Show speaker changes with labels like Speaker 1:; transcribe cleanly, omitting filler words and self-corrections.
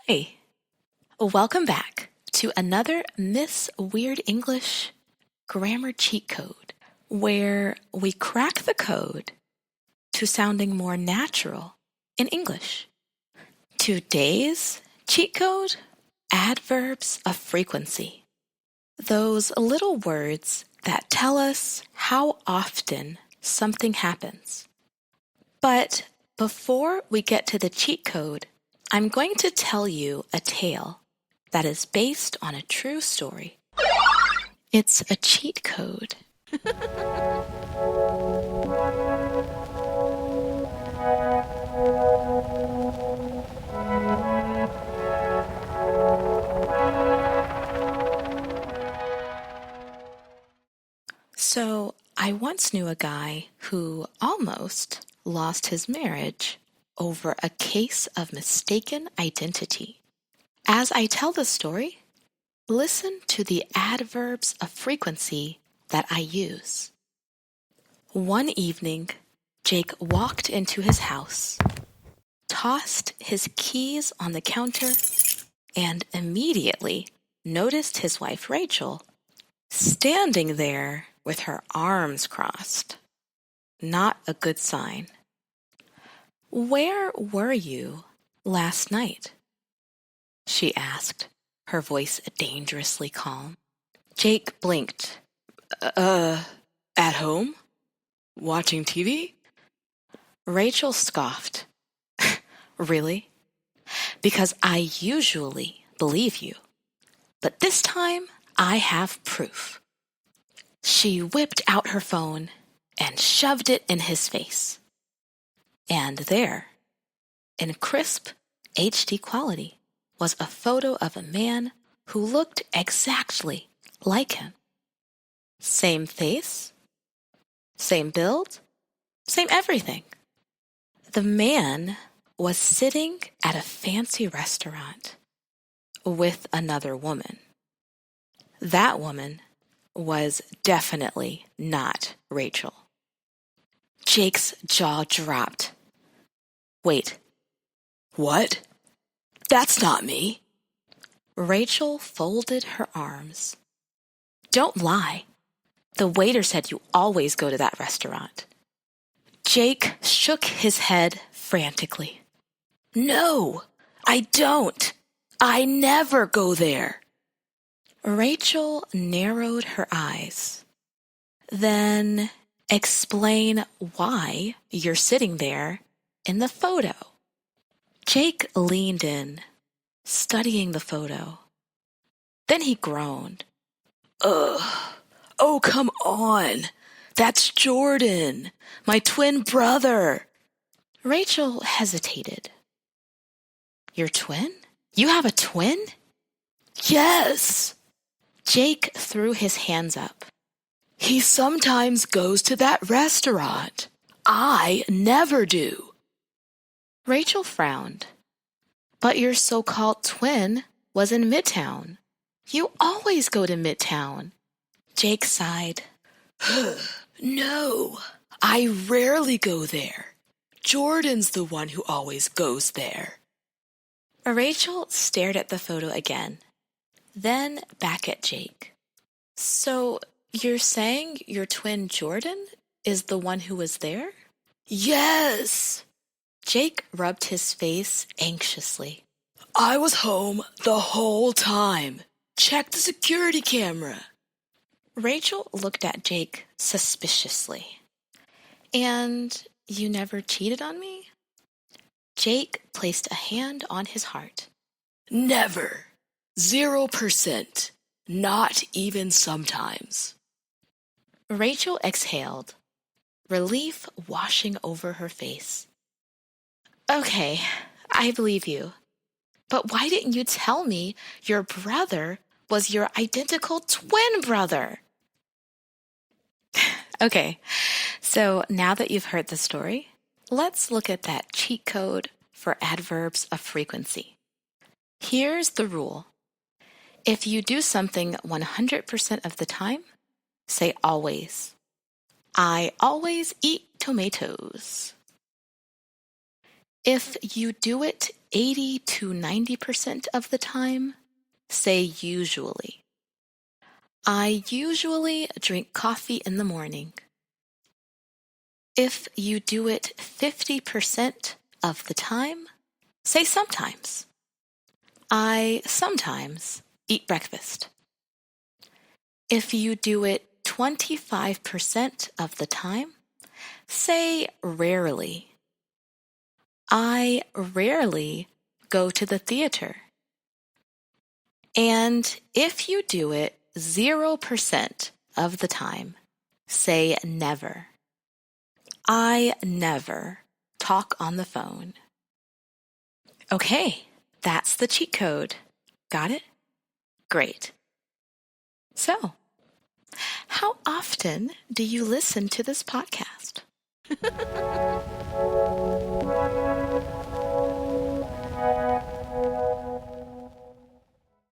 Speaker 1: Hey, welcome back to another Miss Weird English grammar cheat code where we crack the code to sounding more natural in English. Today's cheat code, adverbs of frequency. Those little words that tell us how often something happens. But before we get to the cheat code, I'm going to tell you a tale that is based on a true story. It's a cheat code. So, I once knew a guy who almost lost his marriage over a case of mistaken identity. As I tell the story, listen to the adverbs of frequency that I use. One evening, Jake walked into his house, tossed his keys on the counter, and immediately noticed his wife Rachel standing there with her arms crossed. Not a good sign. "Where were you last night?" she asked, her voice dangerously calm. Jake blinked. At home? Watching TV?" Rachel scoffed. "Really? Because I usually believe you. But this time, I have proof." She whipped out her phone and shoved it in his face. And there, in crisp HD quality, was a photo of a man who looked exactly like him. Same face, same build, same everything. The man was sitting at a fancy restaurant with another woman. That woman was definitely not Rachel. Jake's jaw dropped. "Wait, what? That's not me." Rachel folded her arms. "Don't lie. The waiter said you always go to that restaurant." Jake shook his head frantically. "No, I don't. I never go there." Rachel narrowed her eyes. "Then explain why you're sitting there in the photo." Jake leaned in, studying the photo. Then he groaned. "Ugh, oh come on. That's Jordan, my twin brother." Rachel hesitated. "Your twin? You have a twin?" "Yes." Jake threw his hands up. "He sometimes goes to that restaurant. I never do." Rachel frowned. "But your so-called twin was in Midtown. You always go to Midtown." Jake sighed. "No, I rarely go there. Jordan's the one who always goes there." Rachel stared at the photo again, then back at Jake. "So you're saying your twin Jordan is the one who was there?" "Yes." Jake rubbed his face anxiously. "I was home the whole time. Check the security camera." Rachel looked at Jake suspiciously. "And you never cheated on me?" Jake placed a hand on his heart. "Never. 0%. Not even sometimes." Rachel exhaled, relief washing over her face. "Okay, I believe you. But why didn't you tell me your brother was your identical twin brother?" Okay, so now that you've heard the story, let's look at that cheat code for adverbs of frequency. Here's the rule. If you do something 100% of the time, say always. I always eat tomatoes. If you do it 80 to 90% of the time, say usually. I usually drink coffee in the morning. If you do it 50% of the time, say sometimes. I sometimes eat breakfast. If you do it 25% of the time, say rarely. I rarely go to the theater. And if you do it 0% of the time, say never. I never talk on the phone. Okay, that's the cheat code. Got it? Great. So, how often do you listen to this podcast?